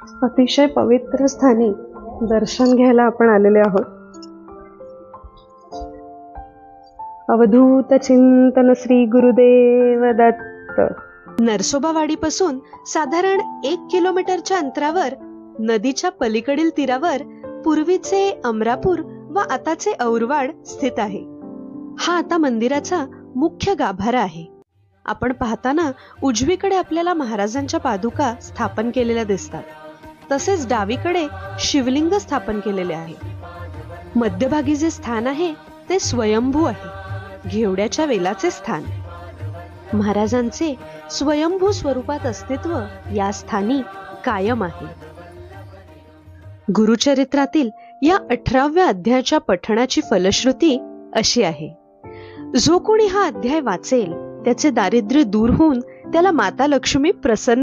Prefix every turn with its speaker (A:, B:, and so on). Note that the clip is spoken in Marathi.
A: अतिशय पवित्र स्थानी दर्शन घ्यायला आपण आलेले आहोत. अवधूत चिंतन श्री गुरुदेव दत्त.
B: नरसोबावाडीपासून साधारण 1 किलोमीटरच्या अंतरावर नदीच्या पलीकडील तीरावर पूर्वीचे अमरापूर व आताचे औरवाड स्थित आहे. हा आता मंदिराचा मुख्य गाभारा आहे. आपण पाहताना उजवीकडे आपल्याला महाराजांच्या पादुका स्थापन केलेल्या दिसतात. तसेच डावीकडे शिवलिंग स्थापन केलेले आहे. मध्यभागी जे स्थान आहे ते स्वयंभू आहे, घेवड्याच्या वेलाचे स्थान. महाराजांचे स्वयंभू स्वरूपात अस्तित्व या स्थानी कायम आहे. गुरुचरित्रातील या 18व्या अध्यायाच्या पठणाची फलश्रुती अशी आहे: जो कोणी हा अध्याय वाचेल त्याचे दारिद्र्य दूर होऊन त्याला माता लक्ष्मी प्रसन्न